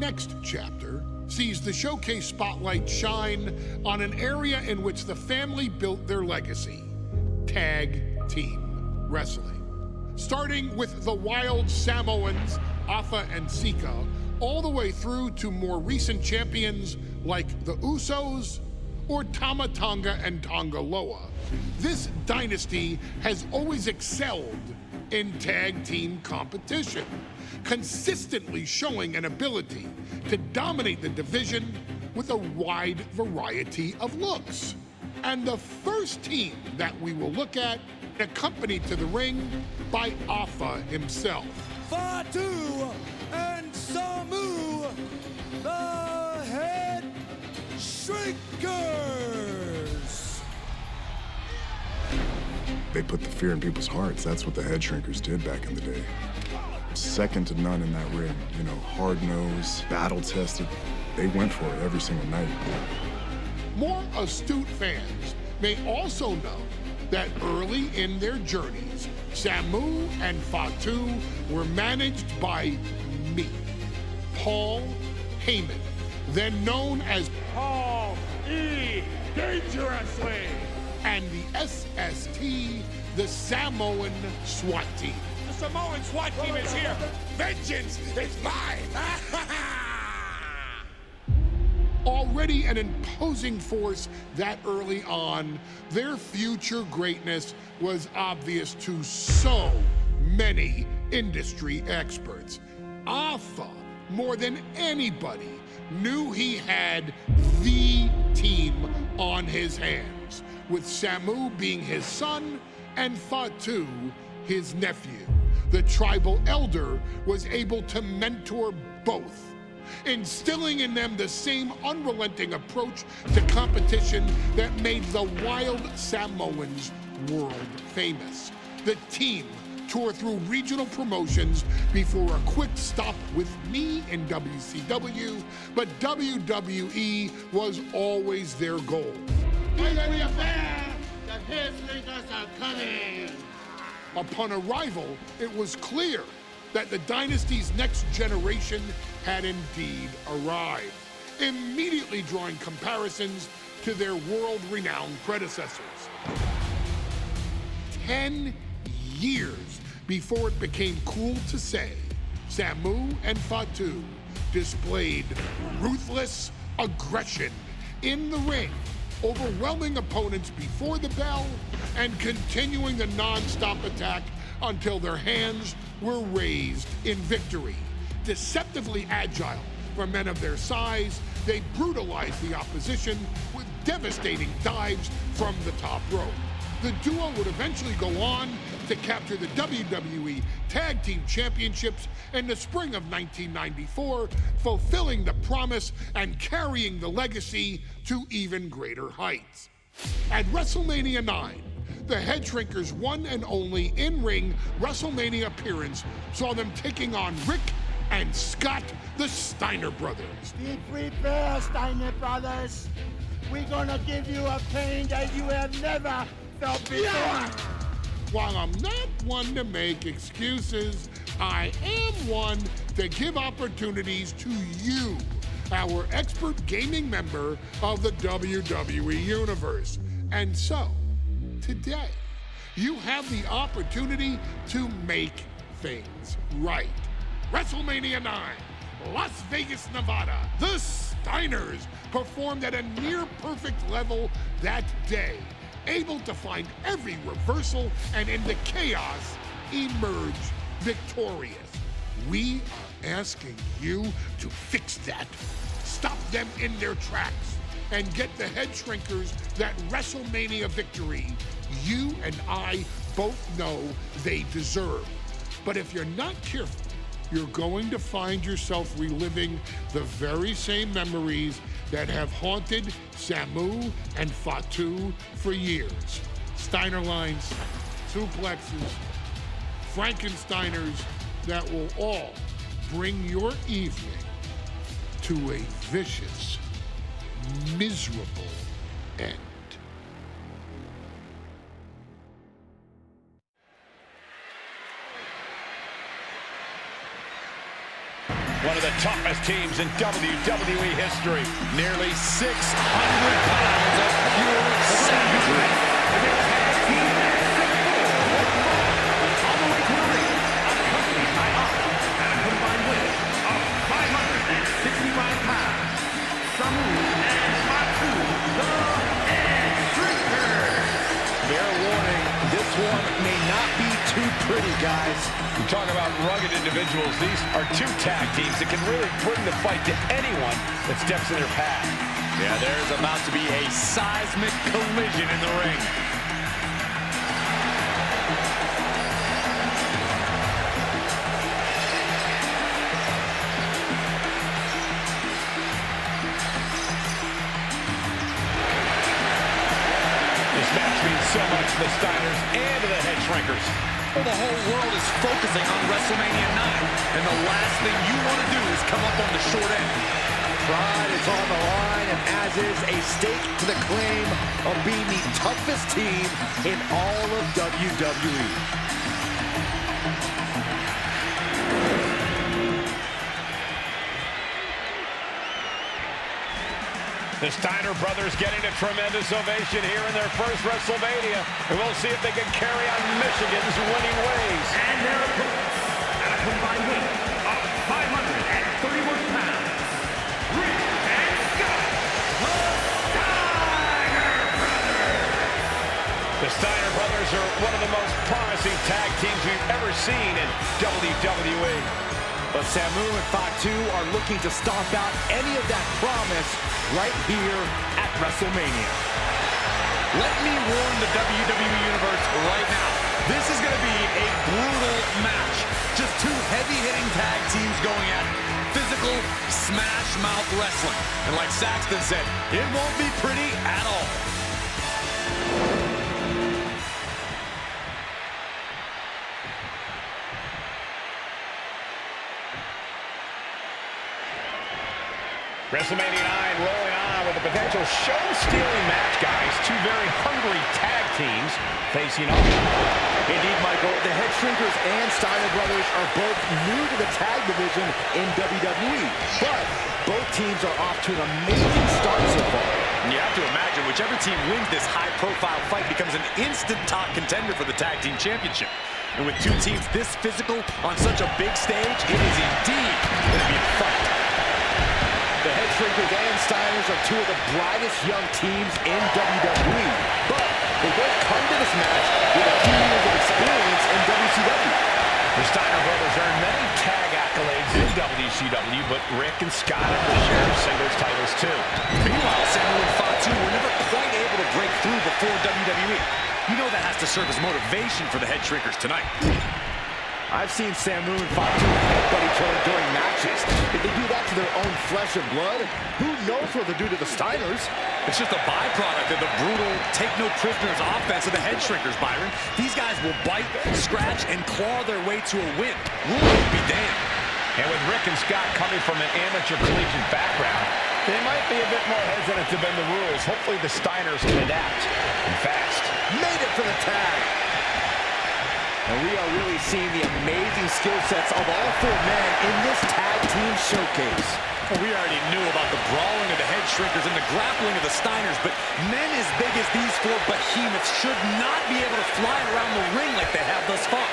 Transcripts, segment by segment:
next chapter sees the showcase spotlight shine on an area in which the family built their legacy: tag team wrestling. Starting with the wild Samoans, Afa and Sika, all the way through to more recent champions like the Usos or Tama Tonga and Tonga Loa. This dynasty has always excelled in tag team competition, consistently showing an ability to dominate the division with a wide variety of looks. And the first team that we will look at, accompanied to the ring by Afa himself. Fatu and Samu, the Headshrinkers. They put the fear in people's hearts. That's what the Headshrinkers did back in the day. Second to none in that ring. You know, hard-nosed, battle-tested. They went for it every single night. More astute fans may also know that early in their journeys, Samu and Fatu were managed by me, Paul Heyman, then known as Paul E. Dangerously, and the SST, the Samoan SWAT team. the Samoan SWAT team is here. Vengeance is mine. Already an imposing force that early on, their future greatness was obvious to so many industry experts. Afa, more than anybody, knew he had the team on his hands, with Samu being his son and Fatu his nephew. The tribal elder was able to mentor both, instilling in them the same unrelenting approach to competition that made the wild Samoans world famous. The team toured through regional promotions before a quick stop with me in WCW, but WWE was always their goal. The Headshrinkers are coming! Upon arrival, it was clear that the dynasty's next generation had indeed arrived, immediately drawing comparisons to their world-renowned predecessors. 10 years before it became cool to say, Samu and Fatu displayed ruthless aggression in the ring, overwhelming opponents before the bell and continuing the non-stop attack until their hands were raised in victory. Deceptively agile for men of their size, they brutalized the opposition with devastating dives from the top rope. The duo would eventually go on to capture the WWE Tag Team Championships in the spring of 1994, fulfilling the promise and carrying the legacy to even greater heights. At WrestleMania IX, the Headshrinkers' one and only in-ring WrestleMania appearance saw them taking on Rick and Scott, the Steiner brothers. Be prepared, Steiner brothers. We're gonna give you a pain that you have never felt before. While I'm not one to make excuses, I am one to give opportunities to you, our expert gaming member of the WWE Universe. And so, today, you have the opportunity to make things right. WrestleMania IX, Las Vegas, Nevada. The Steiners performed at a near-perfect level that day, able to find every reversal and in the chaos emerge victorious. We are asking you to fix that. Stop them in their tracks and get the Headshrinkers that WrestleMania victory you and I both know they deserve. But if you're not careful, you're going to find yourself reliving the very same memories that have haunted Samu and Fatu for years. Steiner lines, suplexes, Frankensteiners that will all bring your evening to a vicious, miserable end. One of the the toughest teams in WWE history. Nearly 600 pounds of pure savagery. And their tag team match all the way to the ring, accompanied by Aqua at a combined weight of 565 pounds. Samu and Fatu, the Headshrinkers. Fair warning, this one may not be too pretty, guys. You talk about rugged individuals. These are two tag teams that can really bring the fight to anyone that steps in their path. Yeah, there's about to be a seismic collision in the ring. This match means so much to the Steiners and to the Headshrinkers. Well, the whole world is focusing on WrestleMania IX, and the last thing you want to do is come up on the short end. Pride is on the line, and as is a stake to the claim of being the toughest team in all of WWE. The Steiner brothers getting a tremendous ovation here in their first WrestleMania. And we'll see if they can carry on Michigan's winning ways. And their opponents, at a combined weight of 531 pounds, Rick and Scott, the Steiner brothers. The Steiner brothers are one of the most promising tag teams we've ever seen in WWE. But Samu and Fatu are looking to stomp out any of that promise right here at WrestleMania. Let me warn the WWE Universe right now. This is going to be a brutal match. Just two heavy-hitting tag teams going at it. Physical, smash-mouth wrestling. And like Saxton said, it won't be pretty at all. WrestleMania IX rolling on with a potential show-stealing match, guys. Two very hungry tag teams facing off. Indeed, Michael, the Headshrinkers and Steiner brothers are both new to the tag division in WWE, but both teams are off to an amazing start so far. And you have to imagine whichever team wins this high-profile fight becomes an instant top contender for the tag team championship. And with two teams this physical on such a big stage, it is indeed going to be a fight. The Headshrinkers and Steiners are two of the brightest young teams in WWE, but they both come to this match with a few years of experience in WCW. The Steiner brothers earned many tag accolades in WCW, but Rick and Scott have their share of singles titles too. Meanwhile, Samu and Fatu were never quite able to break through before WWE. You know that has to serve as motivation for the Headshrinkers tonight. I've seen Samu and Fatu headbutt each other during matches. If they do that to their own flesh and blood, who knows what they'll do to the Steiners? It's just a byproduct of the brutal take-no-prisoners offense of the Headshrinkers, Byron. These guys will bite, scratch, and claw their way to a win. Rules be damned. And with Rick and Scott coming from an amateur collegiate background, they might be a bit more hesitant to bend the rules. Hopefully the Steiners can adapt and fast. Made it for the tag. And we are really seeing the amazing skill sets of all four men in this tag team showcase. Well, we already knew about the brawling of the Headshrinkers and the grappling of the Steiners, but men as big as these four behemoths should not be able to fly around the ring like they have thus far.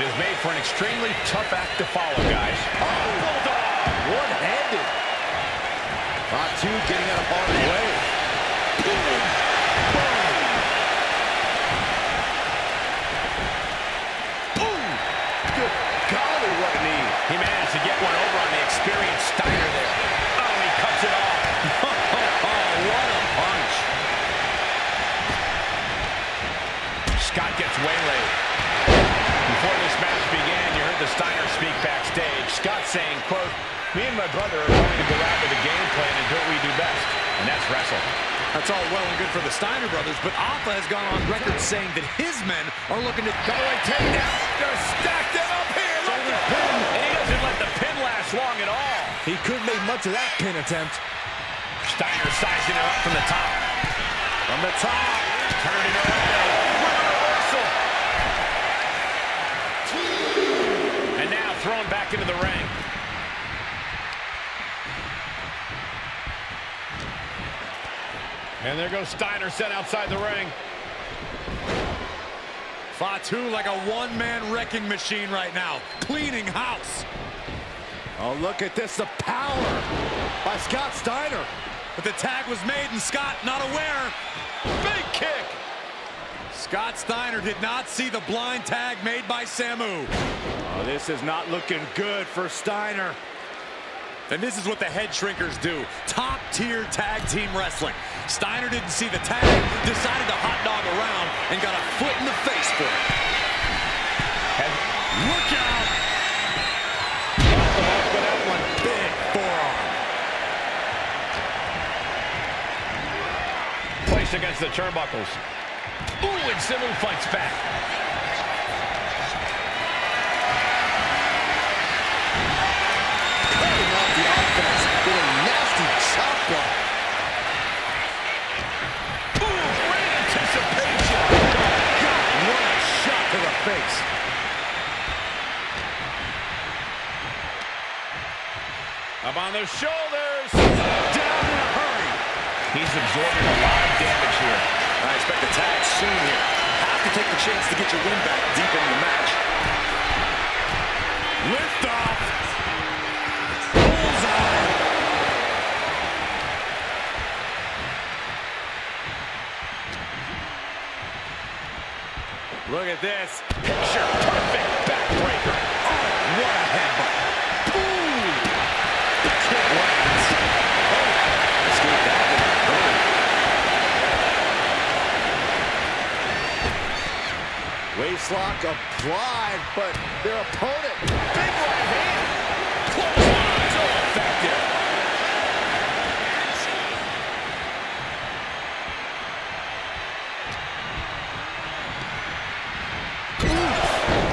It is made for an extremely tough act to follow, guys. Oh, bulldog! One-handed. Fatu getting out of harm's way. Golly, what a knee. He managed to get one over on the experienced Steiner there. Oh, he cuts it off. What a punch. Scott gets waylaid. Before this match began, you heard the Steiner speak backstage. Scott saying, quote, "Me and my brother are going to go out with a game plan and do what we do best, and that's wrestle." That's all well and good for the Steiner brothers, but Alpha has gone on record saying that his men are looking to Going takedown. They're stacked them up here. Look at the pin. And he doesn't let the pin last long at all. He couldn't make much of that pin attempt. Steiner sizing her up from the top. From the top. Turning around. Reversal. And now thrown back into the ring. And there goes Steiner sent outside the ring. Fatu like a one-man wrecking machine right now, cleaning house. Oh, look at this, the power by Scott Steiner. But the tag was made and Scott not aware. Big kick. Scott Steiner did not see the blind tag made by Samu. Oh, this is not looking good for Steiner. And this is what the Headshrinkers do. Top-tier tag team wrestling. Steiner didn't see the tag, decided to hot dog around, and got a foot in the face for it. And look out! off the mark with that one. Big forearm. Placed against the turnbuckles. Ooh, and Samu fights back. Cutting off the offense with a nasty chop block. Ooh, great anticipation. God, what a shot to the face. Up on the shoulders. Down in a hurry. He's absorbing a lot of damage here. I expect a tag soon here. Have to take the chance to get your win back deep in the match. Lift off. Bullseye. Look at this. Picture perfect backbreaker. Oh, what a headbutt. Ooh. Kick lands. Oh, escape that one. Waistlock applied, but their opponent. Big right hand. Clothesline. So effective.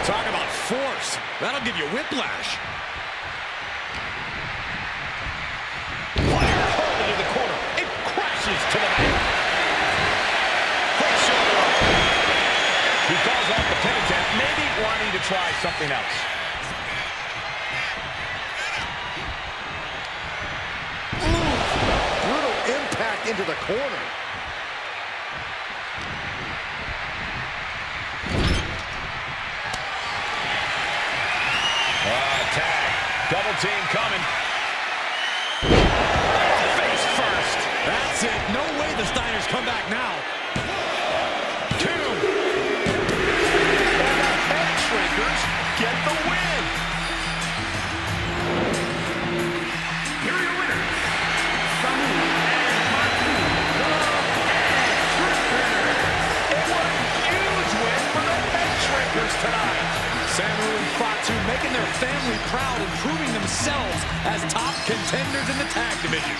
Talk about force. That'll give you whiplash. Fire hard into the corner. It crashes to the mat. Quick shoulder up. He calls off the pin attempt, maybe wanting to try something else. Brutal impact into the corner. Tag. Double team coming. Face first. That's it. No way the Steiners come back now. 2. And the Headshrinkers get the win. Here are your winners. Samu and Fatu, the Headshrinkers. It was a huge win for the Headshrinkers tonight. Samu and Fatu making their family proud and proving themselves as top contenders in the tag division.